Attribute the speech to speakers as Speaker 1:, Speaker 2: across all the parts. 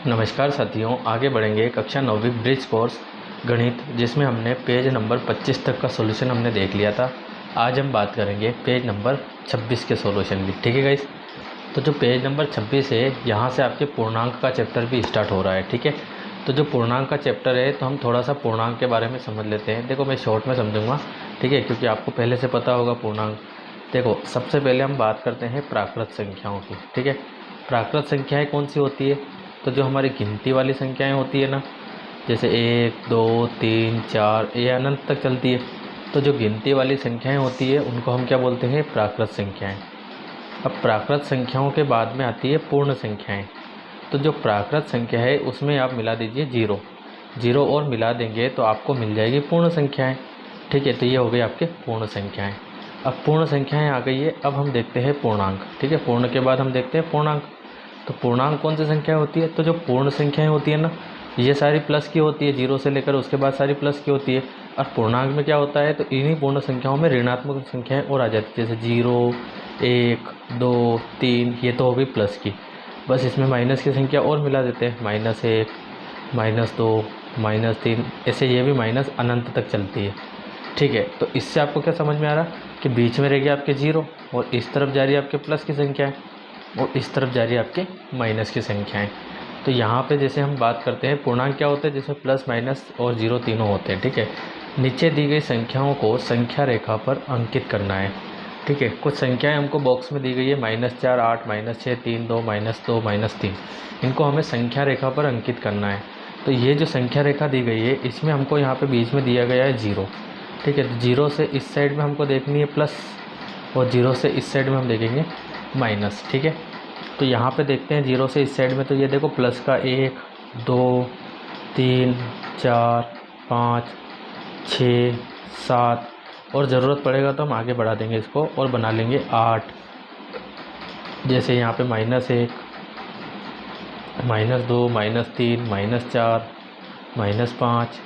Speaker 1: नमस्कार साथियों, आगे बढ़ेंगे कक्षा 9वीं ब्रिज कोर्स गणित, जिसमें हमने पेज नंबर 25 तक का सॉल्यूशन हमने देख लिया था। आज हम बात करेंगे पेज नंबर 26 के सॉल्यूशन की। ठीक है गाइस, तो जो पेज नंबर 26 है, यहाँ से आपके पूर्णांक का चैप्टर भी स्टार्ट हो रहा है। ठीक है, तो जो पूर्णांक का चैप्टर है, तो हम थोड़ा सा पूर्णांक के बारे में समझ लेते हैं। देखो, मैं शॉर्ट में समझूंगा, ठीक है, क्योंकि आपको पहले से पता होगा पूर्णांक। देखो, सबसे पहले हम बात करते हैं प्राकृत संख्याओं की। ठीक है, प्राकृत संख्याएँ कौन सी होती है? तो जो हमारी गिनती वाली संख्याएं होती है ना, जैसे 1, 2, 3, 4, ये अनंत तक चलती है। तो जो गिनती वाली संख्याएं होती है उनको हम क्या बोलते हैं? प्राकृत संख्याएं। अब प्राकृत संख्याओं के बाद में आती है पूर्ण संख्याएं। तो जो प्राकृत संख्या है उसमें आप मिला दीजिए जीरो, जीरो और मिला देंगे तो आपको मिल जाएगी पूर्ण संख्याएँ। ठीक है, तो ये हो गई आपके पूर्ण संख्याएँ। अब पूर्ण संख्याएँ आ गई है, अब हम देखते हैं पूर्णांक। ठीक है, पूर्ण के बाद हम देखते हैं पूर्णांक। तो पूर्णांक कौन सी संख्या होती है? तो जो पूर्ण संख्याएं होती है ना, ये सारी प्लस की होती है, जीरो से लेकर उसके बाद सारी प्लस की होती है। और पूर्णांक में क्या होता है? तो इन्हीं पूर्ण संख्याओं में ऋणात्मक संख्याएं और आ जाती है, जैसे 0, 1, 2, 3, ये तो हो गई प्लस की। बस इसमें माइनस की संख्या और मिला देते हैं, -1, -2, -3, ऐसे ये भी माइनस अनंत तक चलती है। ठीक है, तो इससे आपको क्या समझ में आ रहा कि बीच में रह गया आपके जीरो और इस तरफ जा रही है आपके प्लस की संख्याएं और इस तरफ जा रही है आपके माइनस की संख्याएं। तो यहाँ पे जैसे हम बात करते हैं पूर्णांक क्या होते हैं, जिसमें प्लस माइनस और जीरो तीनों होते हैं। ठीक है, नीचे दी गई संख्याओं को संख्या रेखा पर अंकित करना है। ठीक है, कुछ संख्याएं हमको बॉक्स में दी गई है, -4, 8, -6, 3, 2, -2, -3। इनको हमें संख्या रेखा पर अंकित करना है। तो ये जो संख्या रेखा दी गई है, इसमें हमको यहाँ पे बीच में दिया गया है जीरो। ठीक है, तो जीरो से इस साइड में हमको देखनी है प्लस और जीरो से इस साइड में हम देखेंगे माइनस। ठीक है, तो यहाँ पे देखते हैं जीरो से इस साइड में, तो ये देखो प्लस का 1, 2, 3, 4, 5, 6, 7 और ज़रूरत पड़ेगा तो हम आगे बढ़ा देंगे इसको और बना लेंगे 8। जैसे यहाँ पे -1, -2, -3, -4, -5,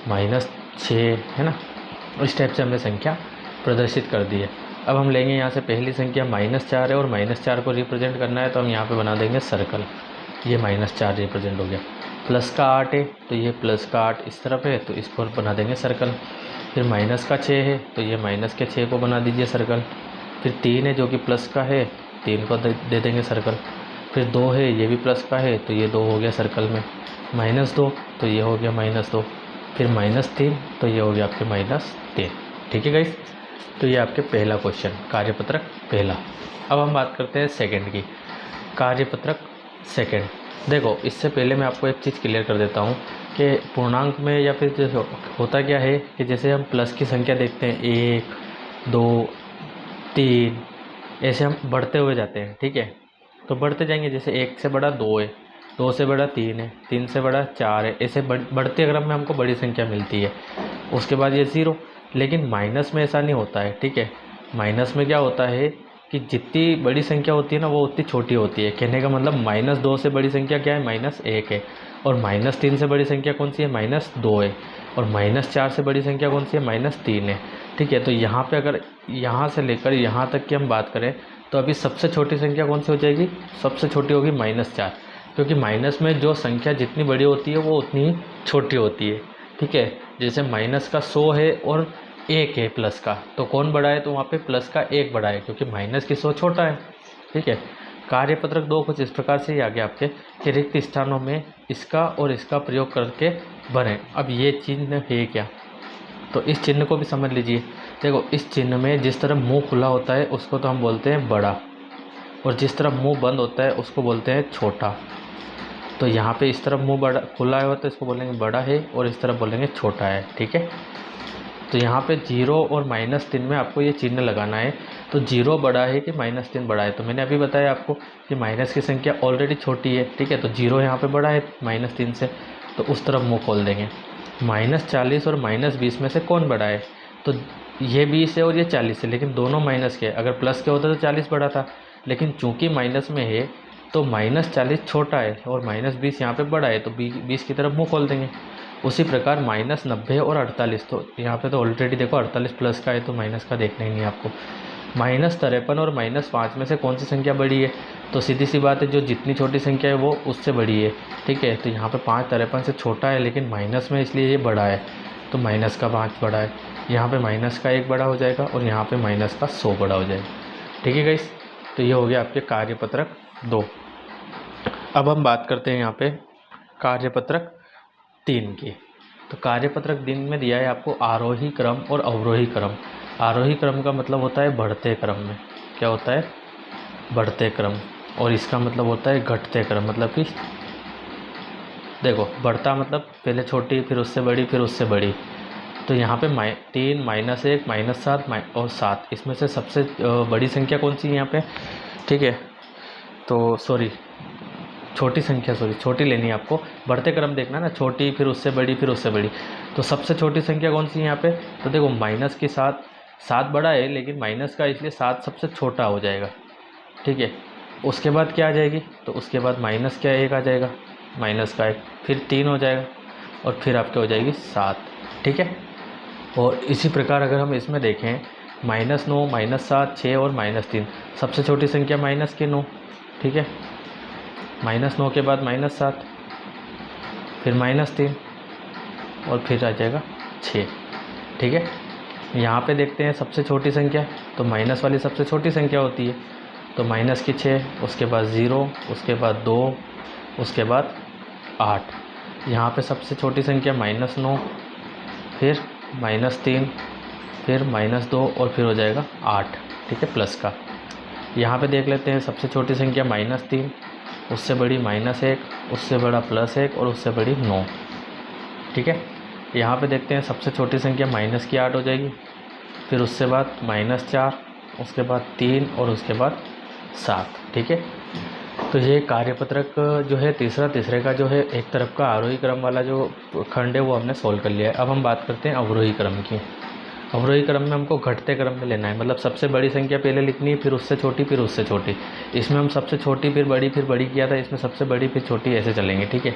Speaker 1: -6, है ना। इस टाइप से हमने संख्या प्रदर्शित कर दी है। अब हम लेंगे यहाँ से पहली संख्या -4 है और -4 को रिप्रेजेंट करना है, तो हम यहाँ पे बना देंगे सर्कल। ये -4 रिप्रेजेंट हो गया। प्लस का 8 है, तो ये प्लस का 8 इस तरफ है, तो इसको बना देंगे सर्कल। फिर माइनस का 6 है, तो ये माइनस के 6 को बना दीजिए सर्कल। फिर 3 है जो कि प्लस का है, 3 को दे देंगे सर्कल। फिर 2 है, ये भी प्लस का है, तो ये 2 हो गया सर्कल में। -2, तो ये हो गया -2। फिर -3, तो ये हो गया आपके -3। ठीक है गाइस, तो ये आपके पहला क्वेश्चन, कार्यपत्रक पहला। अब हम बात करते हैं सेकंड की, कार्यपत्रक सेकंड। देखो, इससे पहले मैं आपको एक चीज़ क्लियर कर देता हूँ कि पूर्णांक में या फिर जैसे होता क्या है कि जैसे हम प्लस की संख्या देखते हैं 1, 2, 3, ऐसे हम बढ़ते हुए जाते हैं। ठीक है, तो बढ़ते जाएंगे, जैसे 1 से बड़ा 2 है, 2 से बड़ा 3 है, 3 से बड़ा 4 है, ऐसे बढ़ते क्रम में हमको बड़ी संख्या मिलती है। उसके बाद ये ज़ीरो। लेकिन माइनस में ऐसा नहीं होता है। ठीक है, माइनस में क्या होता है कि जितनी बड़ी संख्या होती है ना, वो उतनी छोटी होती है। कहने का मतलब -2 से बड़ी संख्या क्या है? -1 है। और -3 से बड़ी संख्या कौन सी है? -2 है। और -4 से बड़ी संख्या कौन सी है? -3 है। ठीक है, तो यहाँ पे अगर यहाँ से लेकर यहाँ तक की हम बात करें, तो अभी सबसे छोटी संख्या कौन सी हो जाएगी? सबसे छोटी होगी -4, क्योंकि माइनस में जो संख्या जितनी बड़ी होती है वो उतनी ही छोटी होती है। ठीक है, जैसे माइनस का 100 है और 1 है प्लस का, तो कौन बड़ा है? तो वहाँ पे प्लस का 1 बड़ा है, क्योंकि माइनस की 100 छोटा है। ठीक है, कार्यपत्रक 2 कुछ इस प्रकार से ही आगे आपके कि रिक्त स्थानों में इसका और इसका प्रयोग करके बने। अब ये चिन्ह है क्या? तो इस चिन्ह को भी समझ लीजिए। देखो, इस चिन्ह में जिस तरफ मुंह खुला होता है उसको तो हम बोलते हैं बड़ा, और जिस तरफ मुंह बंद होता है उसको बोलते हैं छोटा। तो यहाँ पे इस तरफ मुंह बड़ा खुला है तो इसको बोलेंगे बड़ा है, और इस तरफ बोलेंगे छोटा है। ठीक है, तो यहाँ पे 0 और -3 में आपको ये चिन्ह लगाना है। तो 0 बड़ा है कि -3 बड़ा है? तो मैंने अभी बताया आपको कि माइनस की संख्या ऑलरेडी छोटी है। ठीक है, तो 0 यहाँ पे बड़ा है -3 से, तो उस तरफ मुँह खोल देंगे। -40 और -20 में से कौन बड़ा है? तो ये 20 है और ये 40 है, लेकिन दोनों माइनस के। अगर प्लस के होते तो 40 बड़ा था, लेकिन चूंकि माइनस में है तो -40 छोटा है और -20 यहाँ पे बड़ा है, तो 20 की तरफ मुँह खोल देंगे। उसी प्रकार -90 और 48, तो यहाँ पे तो ऑलरेडी देखो 48 प्लस का है, तो माइनस का देखना ही नहीं आपको। -53 और -5 में से कौन सी संख्या बड़ी है? तो सीधी सी बात है, जो जितनी छोटी संख्या है वो उससे बड़ी है, ठीक है। तो यहाँ पे 5 53 से छोटा है लेकिन माइनस में, इसलिए ये बड़ा है, तो माइनस का 5 बड़ा है। यहाँ पे माइनस का 1 बड़ा हो जाएगा और यहाँ पे माइनस का 100 बड़ा हो जाएगा, ठीक है गाइस। तो ये हो गया आपके कार्यपत्रक 2। अब हम बात करते हैं यहाँ पे कार्यपत्रक 3 की। तो कार्यपत्रक 3 में दिया है आपको आरोही क्रम और अवरोही क्रम। आरोही क्रम का मतलब होता है बढ़ते क्रम में, क्या होता है? बढ़ते क्रम। और इसका मतलब होता है घटते क्रम, मतलब कि देखो, बढ़ता मतलब पहले छोटी, फिर उससे बड़ी, फिर उससे बड़ी। तो यहाँ पे 3 -1 -7 और 7, इसमें से सबसे बड़ी संख्या कौन सी है यहाँ पे? ठीक है, तो छोटी संख्या, छोटी लेनी है आपको। बढ़ते क्रम देखना ना, छोटी फिर उससे बड़ी फिर उससे बड़ी। तो सबसे छोटी संख्या कौन सी है यहाँ पे? तो देखो, माइनस के साथ 7 बड़ा है लेकिन माइनस का, इसलिए 7 सबसे छोटा हो जाएगा, ठीक है। उसके बाद क्या आ जाएगी? तो उसके बाद माइनस क्या 1 आ जाएगा, माइनस का 1, फिर 3 हो जाएगा और फिर आपके हो जाएगी 7, ठीक है। और इसी प्रकार अगर हम इसमें देखें, -9 -7 6 और -3, सबसे छोटी संख्या माइनस के 9, ठीक है। -9 के बाद -7, फिर -3 और फिर आ जाएगा 6, ठीक है। यहाँ पे देखते हैं सबसे छोटी संख्या, तो माइनस वाली सबसे छोटी संख्या होती है, तो माइनस की 6, उसके बाद 0, उसके बाद 2, उसके बाद 8। यहाँ पे सबसे छोटी संख्या -9, फिर -3, फिर -2 और फिर हो जाएगा 8, ठीक है, प्लस का। यहाँ पे देख लेते हैं सबसे छोटी संख्या -3, उससे बड़ी -1, उससे बड़ा +1 और उससे बड़ी 9, ठीक है। यहाँ पे देखते हैं सबसे छोटी संख्या -8 हो जाएगी, फिर उससे बाद -4, उसके बाद 3 और उसके बाद 7, ठीक है। तो ये कार्यपत्रक जो है तीसरे का जो है एक तरफ का आरोही क्रम वाला जो खंड है वो हमने सोल्व कर लिया है। अब हम बात करते हैं अवरोही क्रम की। अवरोही क्रम में हमको घटते क्रम में लेना है, मतलब सबसे बड़ी संख्या पहले लिखनी है, फिर उससे छोटी, फिर उससे छोटी। इसमें हम सबसे छोटी फिर बड़ी किया था, इसमें सबसे बड़ी फिर छोटी, ऐसे चलेंगे, ठीक है।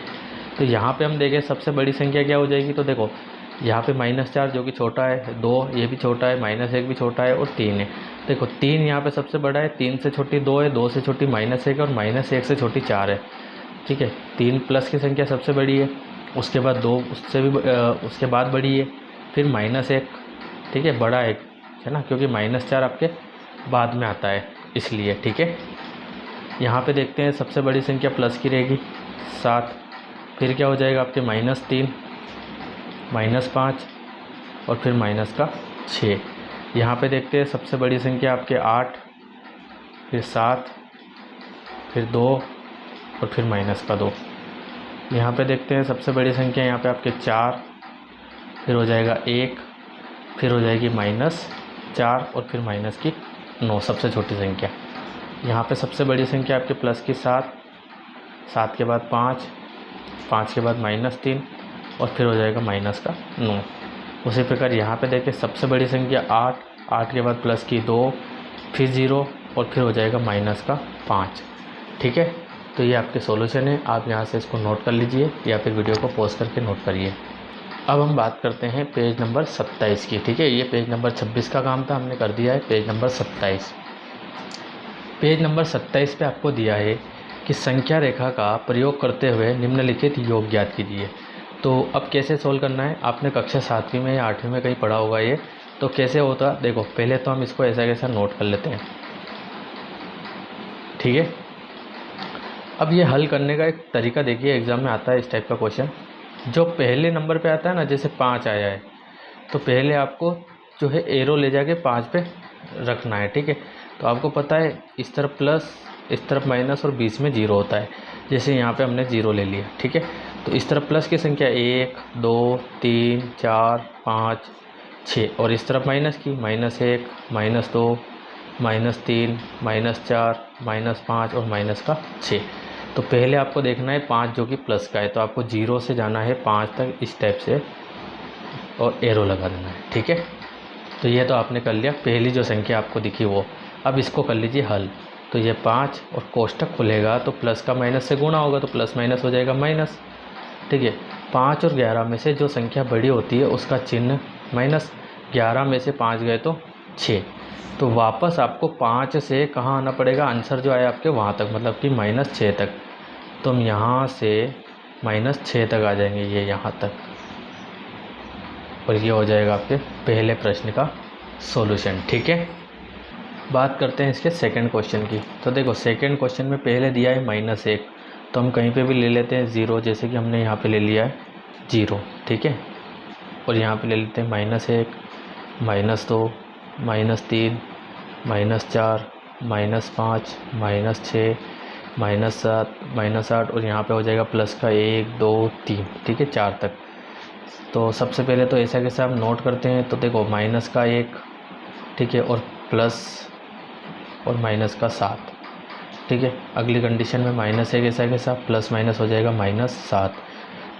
Speaker 1: तो यहाँ पे हम देखें सबसे बड़ी संख्या क्या हो जाएगी, तो देखो यहाँ पे -4 जो कि छोटा है, 2 ये भी छोटा है, -1 भी छोटा है और 3 है। देखो 3 यहाँ पे सबसे बड़ा है, 3 से छोटी 2 है, 2 से छोटी -1 और -1 से छोटी 4 है, ठीक है। 3 प्लस की संख्या सबसे बड़ी है, उसके बाद 2 उससे भी उसके बाद बड़ी है, फिर -1, ठीक है, बड़ा है ना, क्योंकि -4 आपके बाद में आता है इसलिए, ठीक है। यहाँ पे देखते हैं सबसे बड़ी संख्या प्लस की रहेगी 7, फिर क्या हो जाएगा आपके -3 -5 और फिर माइनस का 6। यहाँ पे देखते हैं सबसे बड़ी संख्या आपके 8, फिर 7, फिर 2 और फिर माइनस का 2। यहाँ पे देखते हैं सबसे बड़ी संख्या यहाँ पे आपके 4, फिर हो जाएगा 1, फिर हो जाएगी -4 और फिर माइनस की 9, सबसे छोटी संख्या। यहाँ पे सबसे बड़ी संख्या आपके प्लस की 7, 7 के बाद 5, 5 के बाद -3 और फिर हो जाएगा माइनस का 9। उसी प्रकार यहाँ पे देखें सबसे बड़ी संख्या 8, 8 के बाद प्लस की 2, फिर 0 और फिर हो जाएगा माइनस का 5, ठीक है। तो ये आपके सॉल्यूशन है, आप यहाँ से इसको नोट कर लीजिए या फिर वीडियो को पॉज करके नोट करिए। अब हम बात करते हैं पेज नंबर 27 की, ठीक है। ये पेज नंबर 26 का काम था, हमने कर दिया है पेज नंबर 27। पेज नंबर 27 पे आपको दिया है कि संख्या रेखा का प्रयोग करते हुए निम्नलिखित योग ज्ञात कीजिए। तो अब कैसे सोल्व करना है, आपने कक्षा 7वीं में या 8वीं में कहीं पढ़ा होगा ये, तो कैसे होता, देखो पहले तो हम इसको ऐसा कैसा नोट कर लेते हैं, ठीक है। अब ये हल करने का एक तरीका देखिए, एग्ज़ाम में आता है इस टाइप का क्वेश्चन, जो पहले नंबर पे आता है ना, जैसे 5 आया है तो पहले आपको जो है एरो ले जाके 5 पे रखना है, ठीक है। तो आपको पता है इस तरफ प्लस, इस तरफ माइनस और बीच में 0 होता है, जैसे यहाँ पे हमने 0 ले लिया, ठीक है। तो इस तरफ प्लस की संख्या 1 2 3 4 5 6 और इस तरफ माइनस की -1 -2 -3 -4 -5 और माइनस का 6। तो पहले आपको देखना है 5 जो कि प्लस का है, तो आपको 0 से जाना है 5 तक इस टाइप से और एरो लगा देना है, ठीक है। तो ये तो आपने कर लिया, पहली जो संख्या आपको दिखी वो। अब इसको कर लीजिए हल, तो ये 5 और कोष्ठक खुलेगा तो प्लस का माइनस से गुणा होगा, तो प्लस माइनस हो जाएगा माइनस, ठीक है। 5 और 11 में से जो संख्या बड़ी होती है उसका चिन्ह माइनस, 11 में से 5 गए तो 6, तो वापस आपको 5 से कहाँ आना पड़ेगा, आंसर जो आया आपके वहाँ तक, मतलब कि -6 तक। तो हम यहाँ से -6 तक आ जाएंगे, ये यहाँ तक, और ये हो जाएगा आपके पहले प्रश्न का सॉल्यूशन। ठीक है, बात करते हैं इसके सेकंड क्वेश्चन की। तो देखो सेकंड क्वेश्चन में पहले दिया है -1, तो हम कहीं पे भी ले लेते हैं 0, जैसे कि हमने यहाँ पे ले लिया है 0। ठीक है, और यहाँ पे ले लेते हैं -1, -2, -3, -4, -5, -6, -7, -8, और यहाँ पे हो जाएगा प्लस का 1 2 3। ठीक है, 4 तक। तो सबसे पहले तो ऐसा कैसे हम नोट करते हैं, तो देखो माइनस का 1, ठीक है, और प्लस और माइनस का 7। ठीक है, अगली कंडीशन में -1 ऐसा कैसा, प्लस माइनस हो जाएगा -7।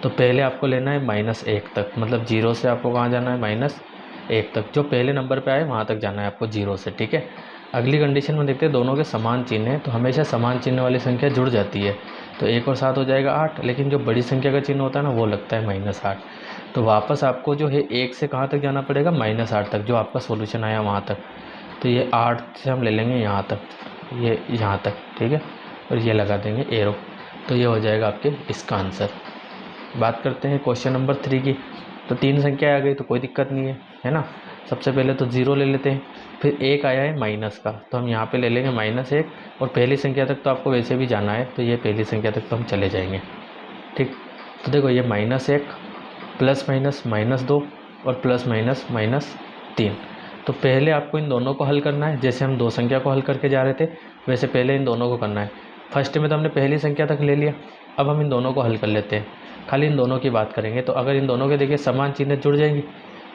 Speaker 1: तो पहले आपको लेना है -1 तक, मतलब 0 से आपको कहाँ जाना है, -1 तक, जो पहले नंबर पे आए वहाँ तक जाना है आपको 0 से। ठीक है, अगली कंडीशन में देखते हैं दोनों के समान चिन्ह हैं, तो हमेशा समान चिन्ह वाली संख्या जुड़ जाती है। तो 1 और 7 हो जाएगा 8, लेकिन जो बड़ी संख्या का चिन्ह होता है ना वो लगता है -8। तो वापस आपको जो है 1 से कहाँ तक जाना पड़ेगा, -8 तक, जो आपका सोल्यूशन आया वहाँ तक। तो ये 8 से हम ले लेंगे यहाँ तक, ये यहाँ तक। ठीक है, और ये लगा देंगे एरो, तो ये हो जाएगा आपके इसका आंसर। बात करते हैं क्वेश्चन नंबर 3 की। तो 3 संख्या आ गई तो कोई दिक्कत नहीं है ना। सबसे पहले तो 0 ले लेते हैं, फिर 1 आया है माइनस का, तो हम यहाँ पे ले लेंगे -1, और पहली संख्या तक तो आपको वैसे भी जाना है, तो ये पहली संख्या तक तो हम चले जाएंगे। ठीक, तो देखो ये -1 प्लस माइनस -2 और प्लस माइनस -3। तो पहले आपको इन दोनों को हल करना है, जैसे हम 2 संख्या को हल करके जा रहे थे वैसे पहले इन दोनों को करना है। फर्स्ट में तो हमने पहली संख्या तक ले लिया, अब हम इन दोनों को हल कर लेते हैं, खाली इन दोनों की बात करेंगे। तो अगर इन दोनों के देखिए समान चिन्ह जुड़ जाएंगी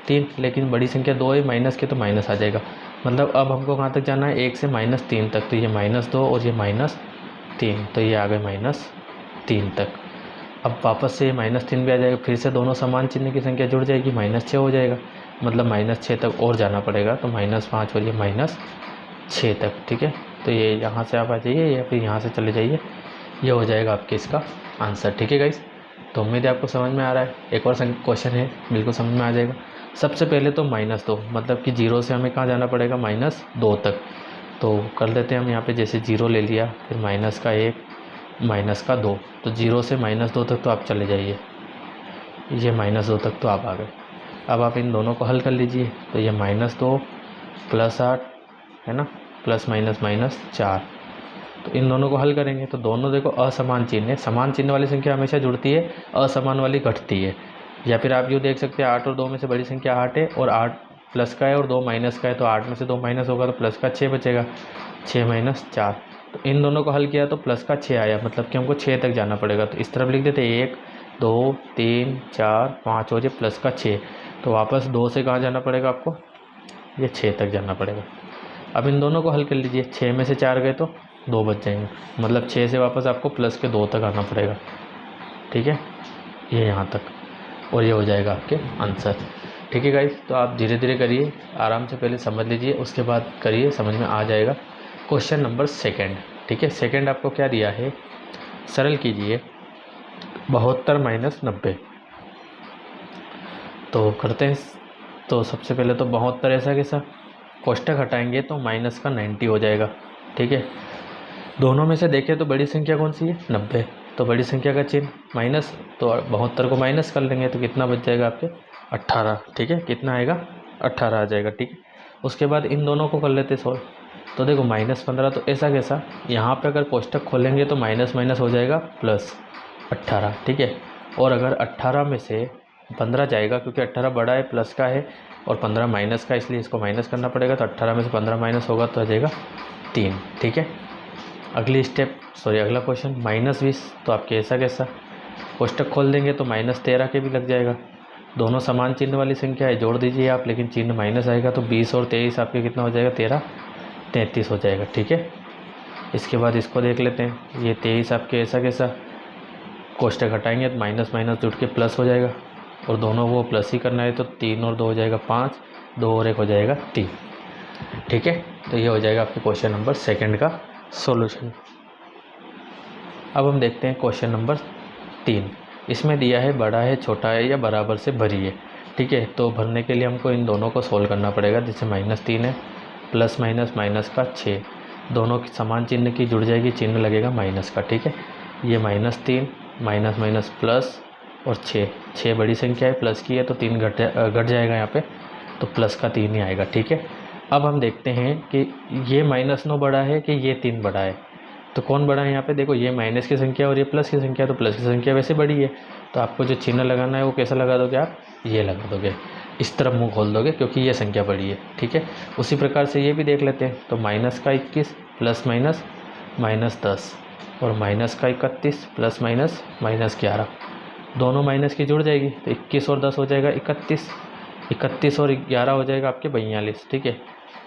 Speaker 1: 3, लेकिन बड़ी संख्या 2 है माइनस के, तो माइनस आ जाएगा। मतलब अब हमको कहाँ तक जाना है, 1 से -3 तक। तो ये -2 और ये -3, तो ये आ गए -3 तक। अब वापस से -3 भी आ जाएगा, फिर से दोनों समान चिन्ह की संख्या जुड़ जाएगी, -6 हो जाएगा, मतलब -6 तक और जाना पड़ेगा, तो -5 और ये -6 तक। ठीक है, तो ये यहाँ से आप आ जाइए या फिर यहाँ से चले जाइए, ये हो जाएगा आपके इसका आंसर। ठीक है गाइस, तो उम्मीद है आपको समझ में आ रहा है। एक और क्वेश्चन है, बिल्कुल समझ में आ जाएगा। सबसे पहले तो -2, मतलब कि 0 से हमें कहाँ जाना पड़ेगा, -2 तक। तो कर लेते हैं हम यहाँ पे, जैसे 0 ले लिया, फिर -1 -2, तो 0 से -2 तक तो आप चले जाइए, ये -2 तक तो आप आ गए। अब आप इन दोनों को हल कर लीजिए, तो ये -2 + 8 है ना, प्लस माइनस -4। तो इन दोनों को हल करेंगे तो दोनों देखो असमान चिन्ह है, समान चिन्ह वाली संख्या हमेशा जुड़ती है, असमान वाली घटती है। या फिर आप यूँ देख सकते हैं 8 और 2 में से बड़ी संख्या 8 है, और 8 प्लस का है और 2 माइनस का है, तो 8 में से 2 माइनस होगा तो प्लस का 6 बचेगा, 6 - 4। तो इन दोनों को हल किया तो प्लस का 6 आया, मतलब कि हमको 6 तक जाना पड़ेगा। तो इस तरफ लिख देते 1 2 3 4 5 और ये प्लस का 6। तो वापस 2 से कहाँ जाना पड़ेगा आपको, ये 6 तक जाना पड़ेगा। अब इन दोनों को हल कर लीजिए, 6 में से 4 गए तो 2 बच जाएंगे, मतलब 6 से वापस आपको प्लस के 2 तक आना पड़ेगा। ठीक है, ये यहाँ तक, और ये हो जाएगा आपके आंसर। ठीक है गाइस, तो आप धीरे धीरे करिए, आराम से पहले समझ लीजिए, उसके बाद करिए, समझ में आ जाएगा। Question number second. ठीक है, सेकंड आपको क्या दिया है, सरल कीजिए 72 - 90। तो करते हैं। तो सबसे पहले तो 72 ऐसा कैसा, कोष्टक हटाएंगे तो माइनस का 90 हो जाएगा। ठीक है, दोनों में से देखें तो बड़ी संख्या कौन सी है, 90। तो बड़ी संख्या का चिन्ह माइनस, तो 72 को माइनस कर लेंगे तो कितना बच जाएगा आपके 18। ठीक है, कितना आएगा 18 आ जाएगा। ठीक है, उसके बाद इन दोनों को कर लेते सोल्व। तो देखो -15, तो ऐसा कैसा, यहाँ पे अगर कोष्टक खोलेंगे तो माइनस माइनस हो जाएगा +18। ठीक है, और अगर 18 में से 15 जाएगा, क्योंकि 18 बड़ा है, प्लस का है, और 15 माइनस का, इसलिए इसको माइनस करना पड़ेगा। तो 18 में से 15 माइनस होगा तो आ जाएगा 3। ठीक है, अगला क्वेश्चन -20। तो आपके ऐसा कैसा, कोष्टक खोल देंगे तो -13 के भी लग जाएगा, दोनों समान चिन्ह वाली संख्या है, जोड़ दीजिए आप, लेकिन चिन्ह माइनस आएगा, तो 20 और 23 आपके कितना हो जाएगा, 13 33 हो जाएगा। ठीक है, इसके बाद इसको देख लेते हैं, ये 23 आपके ऐसा कैसा, कोष्टक हटाएंगे तो माइनस माइनस जुड़ के प्लस हो जाएगा, और दोनों को प्लस ही करना है, तो 3 और 2 हो जाएगा 5, 2 और 1 हो जाएगा 3। ठीक है, तो ये हो जाएगा आपके क्वेश्चन नंबर सेकंड का सॉल्यूशन। अब हम देखते हैं क्वेश्चन नंबर 3। इसमें दिया है बड़ा है, छोटा है, या बराबर से भरी है। ठीक है, तो भरने के लिए हमको इन दोनों को सोल्व करना पड़ेगा, जैसे -3 है प्लस माइनस माइनस का 6, दोनों की समान चिन्ह की जुड़ जाएगी, चिन्ह लगेगा माइनस का, ठीक है। ये -3 माइनस माइनस प्लस और 6 बड़ी संख्या है, प्लस की है तो 3 घट जाएगा यहाँ पे, तो प्लस का 3 ही आएगा, ठीक है। अब हम देखते हैं कि ये -9 बड़ा है कि ये 3 बड़ा है, तो कौन बड़ा है यहाँ पे। देखो ये माइनस की संख्या और ये प्लस की संख्या, तो प्लस की संख्या वैसे बड़ी है, तो आपको जो चिन्ह लगाना है वो कैसा लगा दोगे आप, ये लगा दोगे, इस तरफ मुंह खोल दोगे क्योंकि ये संख्या बड़ी है, ठीक है। उसी प्रकार से ये भी देख लेते हैं, तो माइनस का 21 प्लस माइनस -10 और माइनस का 31 प्लस माइनस -11, दोनों माइनस की जुड़ जाएगी, तो 21 और 10 हो जाएगा 31, 31 और 11 हो जाएगा आपके 42, ठीक है।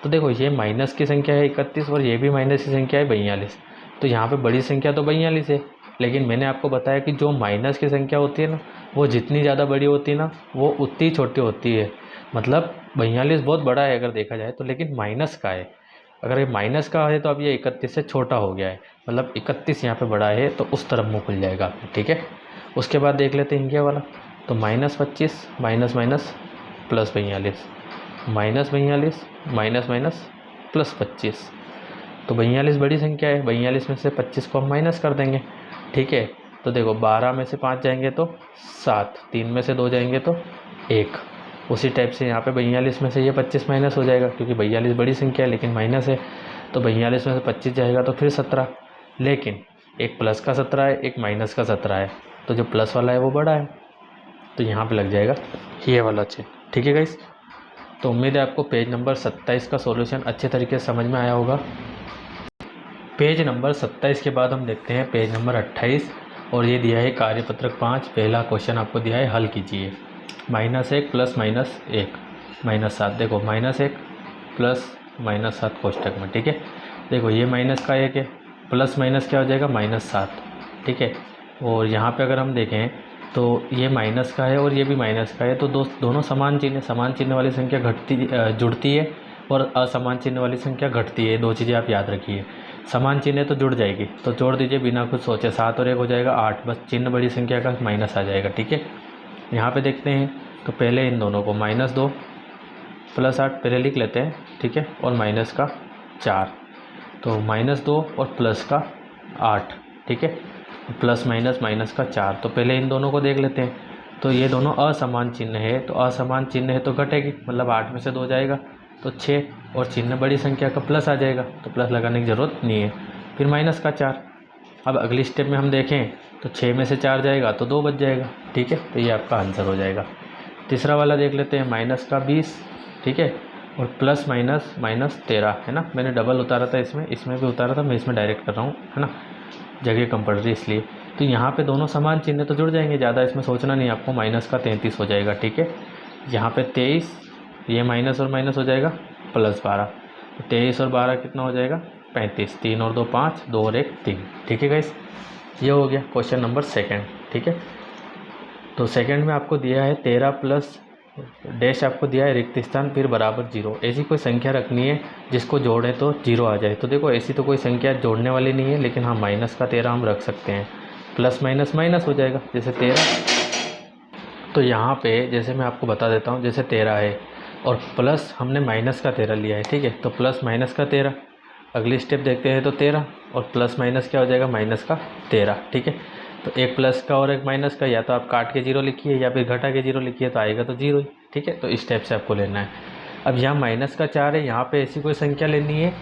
Speaker 1: तो देखो ये माइनस की संख्या है 31 और ये भी माइनस की संख्या है 42, तो यहाँ पे बड़ी संख्या तो 42 है, लेकिन मैंने आपको बताया कि जो माइनस की संख्या होती है ना, वो जितनी ज़्यादा बड़ी होती है ना, वो उतनी छोटी होती है। मतलब 42 बहुत बड़ा है अगर देखा जाए तो, लेकिन माइनस का है, अगर ये माइनस का है तो अब ये 31 से छोटा हो गया है, मतलब 31 यहाँ पे बड़ा है, तो उस तरफ मुँह खुल जाएगा, ठीक है। उसके बाद देख लेते हैं ये वाला, तो -25 minus minus plus 42, -42 minus minus plus 25, तो 42 बड़ी संख्या है, 42 में से 25 को हम माइनस कर देंगे, ठीक है। तो देखो 12 में से 5 जाएंगे तो 7, 3 में से 2 जाएंगे तो 1, उसी टाइप से यहाँ पे 42 में से ये 25 माइनस हो जाएगा, क्योंकि 42 बड़ी संख्या है लेकिन माइनस है, तो 42 में से 25 जाएगा तो फिर 17, लेकिन एक प्लस का 17 है, एक माइनस का 17 है, तो जो प्लस वाला है वो बड़ा है, तो यहाँ पे लग जाएगा ये वाला चिन्ह, ठीक है गाइस। तो उम्मीद है आपको पेज नंबर 27 का सॉल्यूशन अच्छे तरीके से समझ में आया होगा। पेज नंबर 27 के बाद हम देखते हैं पेज नंबर 28, और ये दिया है कार्यपत्रक 5, पहला क्वेश्चन आपको दिया है, हल कीजिए। -1 प्लस -1 -7, देखो -1 प्लस -7 कोष्टक में, ठीक है। देखो ये माइनस का 1 है, प्लस माइनस क्या हो जाएगा -7, ठीक है। और यहाँ पे अगर हम देखें तो ये माइनस का है और ये भी माइनस का है, तो दोनों समान चिन्ह, समान चिन्ह वाली संख्या जुड़ती है और असमान चिन्ह वाली संख्या घटती है, दो चीज़ें आप याद रखिए। समान चिन्ह तो जुड़ जाएगी, तो जोड़ दीजिए बिना कुछ सोचे, 7 और 1 हो जाएगा 8, बस चिन्ह बड़ी संख्या का माइनस आ जाएगा, ठीक है। यहाँ पे देखते हैं, तो पहले इन दोनों को -2 प्लस 8 पहले लिख लेते हैं, ठीक है, और माइनस का 4, तो -2 और प्लस का 8, ठीक है, प्लस माइनस माइनस का 4, तो पहले इन दोनों को देख लेते हैं। तो ये दोनों असमान चिन्ह है, तो असमान चिन्ह है तो घटेगी, मतलब 8 में से 2 जाएगा तो 6, और चिन्ह बड़ी संख्या का प्लस आ जाएगा, तो प्लस लगाने की ज़रूरत नहीं है। फिर माइनस का 4, अब अगली स्टेप में हम देखें तो 6 में से 4 जाएगा तो 2 बच जाएगा, ठीक है, तो ये आपका आंसर हो जाएगा। तीसरा वाला देख लेते हैं, -20, ठीक है, और प्लस माइनस -13 है ना, मैंने डबल उतारा था, इसमें भी उतारा था, मैं इसमें डायरेक्ट कर रहा हूँ, है ना, जगह कम पड़ रही इसलिए। तो यहाँ पे दोनों समान चिन्ह तो जुड़ जाएंगे, ज़्यादा इसमें सोचना नहीं आपको, माइनस का 33 हो जाएगा, ठीक है। यहाँ पे 23, ये माइनस और माइनस हो जाएगा +12, तो 23 और 12 कितना हो जाएगा 35, 3 और 2 5, 2 और 1 3, ठीक है गाइस। ये हो गया क्वेश्चन नंबर 2, ठीक है। तो सेकंड में आपको दिया है 13 प्लस डैश, आपको दिया है रिक्त स्थान फिर बराबर 0, ऐसी कोई संख्या रखनी है जिसको जोड़ें तो 0 आ जाए। तो देखो ऐसी तो कोई संख्या जोड़ने वाली नहीं है, लेकिन हाँ माइनस का 13 हम रख सकते हैं, प्लस माइनस माइनस हो जाएगा, जैसे 13। तो यहाँ पे जैसे मैं आपको बता देता हूँ, जैसे 13 है और प्लस हमने माइनस का 13 लिया है, ठीक है, तो प्लस माइनस का 13, अगली स्टेप देखते हैं, तो 13 और प्लस माइनस क्या हो जाएगा माइनस का 13, ठीक है। तो एक प्लस का और एक माइनस का, या तो आप काट के 0 लिखिए या फिर घटा के 0 लिखिए, तो आएगा तो 0 ही, ठीक है। तो इस टाइप से आपको लेना है। अब यहाँ माइनस का 4 है, यहाँ पे ऐसी कोई संख्या लेनी है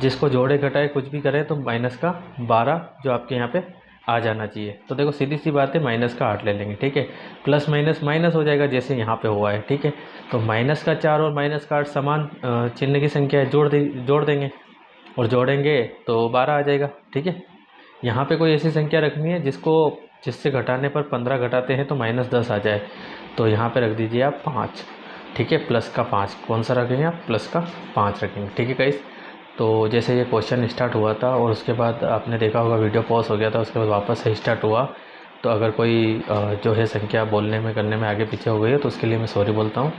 Speaker 1: जिसको जोड़े घटाए कुछ भी करें तो माइनस का 12 जो आपके यहाँ पे आ जाना चाहिए। तो देखो सीधी सी बात है, माइनस का 8 ले लेंगे, ठीक है, प्लस माइनस माइनस हो जाएगा जैसे यहाँ पे हुआ है, ठीक है। तो माइनस का 4 और माइनस का 8 समान चिन्ह की संख्या है, जोड़ देंगे और जोड़ेंगे तो 12 आ जाएगा, ठीक है। यहाँ पे कोई ऐसी संख्या रखनी है जिससे घटाने पर 15 घटाते हैं तो -10 आ जाए, तो यहाँ पे रख दीजिए आप 5, ठीक है, प्लस का 5, कौन सा रखेंगे आप, प्लस का 5 रखेंगे, ठीक है गाइस। तो जैसे ये क्वेश्चन स्टार्ट हुआ था और उसके बाद आपने देखा होगा वीडियो पॉज हो गया था, उसके बाद वापस से स्टार्ट हुआ, तो अगर कोई जो है संख्या बोलने में करने में आगे पीछे हो गई है तो उसके लिए मैं सॉरी बोलता हूँ,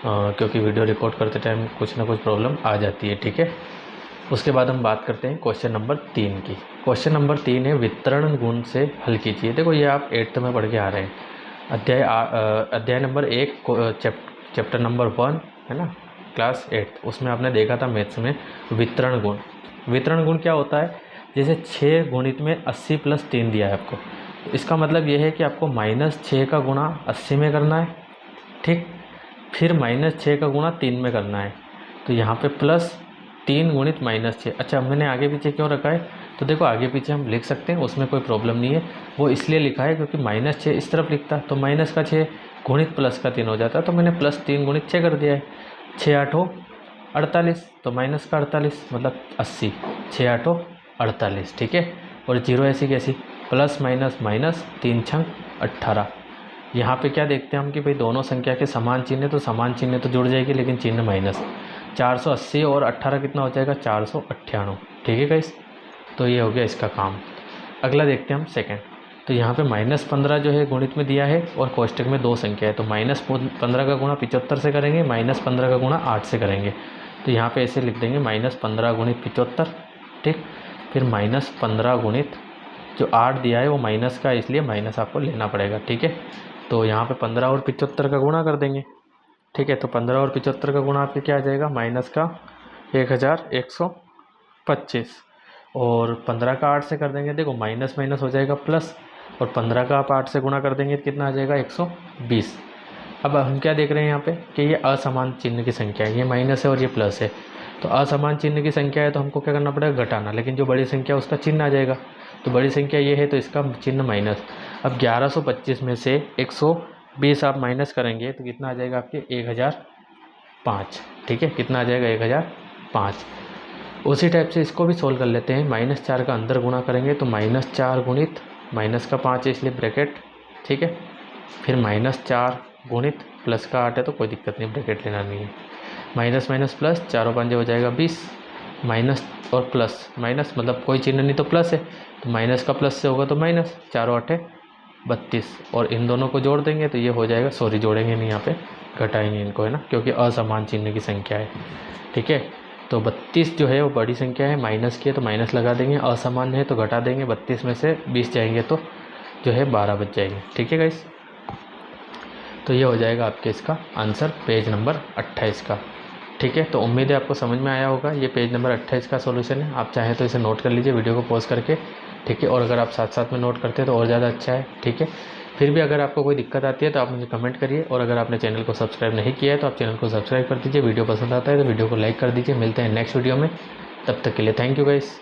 Speaker 1: क्योंकि वीडियो रिकॉर्ड करते टाइम कुछ ना कुछ प्रॉब्लम आ जाती है, ठीक है। उसके बाद हम बात करते हैं क्वेश्चन नंबर 3 की। क्वेश्चन नंबर 3 है वितरण गुण से हल कीजिए। देखो ये आप 8th में पढ़ के आ रहे हैं, अध्याय नंबर 1 चैप्टर नंबर 1 है ना, क्लास 8 उसमें आपने देखा था मैथ्स में वितरण गुण। वितरण गुण क्या होता है, जैसे 6 गुणित में 80 + 3 दिया है आपको, तो इसका मतलब ये है कि आपको -6 का गुणा 80 में करना है, ठीक, फिर -6 का गुणा 3 में करना है, तो यहाँ पे +3 गुणित -6। अच्छा, मैंने आगे पीछे क्यों रखा है, तो देखो आगे पीछे हम लिख सकते हैं, उसमें कोई प्रॉब्लम नहीं है। वो इसलिए लिखा है क्योंकि -6 इस तरफ लिखता तो माइनस का 6 गुणित प्लस का 3 हो जाता, तो मैंने +3 गुणित 6 कर दिया है। 6 8 48, तो माइनस का 48 मतलब 80, 6 8 48, ठीक है। और जीरो ऐसी कैसी, प्लस माइनस माइनस, 3 6 18। यहाँ पे क्या देखते हैं हम कि भाई दोनों संख्या के समान चिन्ह, तो समान चिन्ह तो जुड़ जाएगी लेकिन चिन्ह माइनस। 480 और 18 कितना हो जाएगा, 498, ठीक है गाइस। तो ये हो गया इसका काम। अगला देखते हैं हम सेकंड। तो यहाँ पे -15 जो है गुणित में दिया है और कोष्टक में 2 संख्या है, तो -15 का गुणा 75 से करेंगे, -15 का गुणा 8 से करेंगे। तो यहाँ पे ऐसे लिख देंगे -15 गुणित 75, ठीक, फिर -15 गुणित जो 8 दिया है वो माइनस का, इसलिए माइनस आपको लेना पड़ेगा, ठीक है। तो यहाँ पे 15 और 75 का गुणा कर देंगे, ठीक है। तो 15 और 75 का गुणा आपके क्या आ जाएगा, माइनस का 1125, और 15 का 8 से कर देंगे, देखो माइनस माइनस हो जाएगा प्लस, और 15 का आप 8 से गुणा कर देंगे तो कितना आ जाएगा, 120। अब हम क्या देख रहे हैं यहाँ पे कि ये असमान चिन्ह की संख्या है, ये माइनस है और ये प्लस है। तो असमान चिन्ह की संख्या है तो हमको क्या करना पड़ेगा, घटाना, लेकिन जो बड़ी संख्या है उसका चिन्ह आ जाएगा। तो बड़ी संख्या ये है तो इसका चिन्ह माइनस। अब 1125 में से 120 आप माइनस करेंगे तो कितना आ जाएगा आपके 1005, ठीक है। कितना आ जाएगा, 1005। उसी टाइप से इसको भी सोल्व कर लेते हैं। -4 का अंदर गुणा करेंगे तो -4 गुणित माइनस का 5 है इसलिए ब्रैकेट, ठीक है, फिर -4 गुणित प्लस का 8 है तो कोई दिक्कत नहीं, ब्रैकेट लेना नहीं है। माइनस माइनस प्लस, 4 और 5 हो जाएगा 20, माइनस और प्लस, माइनस मतलब कोई चिन्ह नहीं तो प्लस है, तो माइनस का प्लस से होगा तो माइनस, 4 और 8 32, और इन दोनों को जोड़ देंगे तो ये हो जाएगा, सॉरी जोड़ेंगे नहीं, यहाँ पे घटाएंगे इनको, है ना, क्योंकि असमान चिन्ह की संख्या है, ठीक है। तो 32 जो है वो बड़ी संख्या है, माइनस की है तो माइनस लगा देंगे, असमान है तो घटा देंगे, 32 में से 20 जाएंगे तो जो है 12 बच जाएंगे, ठीक है गाइस। तो ये हो जाएगा आपके इसका आंसर पेज नंबर 28 का, ठीक है। तो उम्मीद है आपको समझ में आया होगा। ये पेज नंबर 28 का सॉल्यूशन है, आप चाहें तो इसे नोट कर लीजिए वीडियो को पॉज करके, ठीक है। और अगर आप साथ साथ में नोट करते हैं तो और ज़्यादा अच्छा है, ठीक है। फिर भी अगर आपको कोई दिक्कत आती है तो आप मुझे कमेंट करिए, और अगर आपने चैनल को सब्सक्राइब नहीं किया है तो आप चैनल को सब्सक्राइब कर दीजिए। वीडियो पसंद आता है तो वीडियो को लाइक कर दीजिए। मिलते हैं नेक्स्ट वीडियो में, तब तक के लिए थैंक यू गाइस।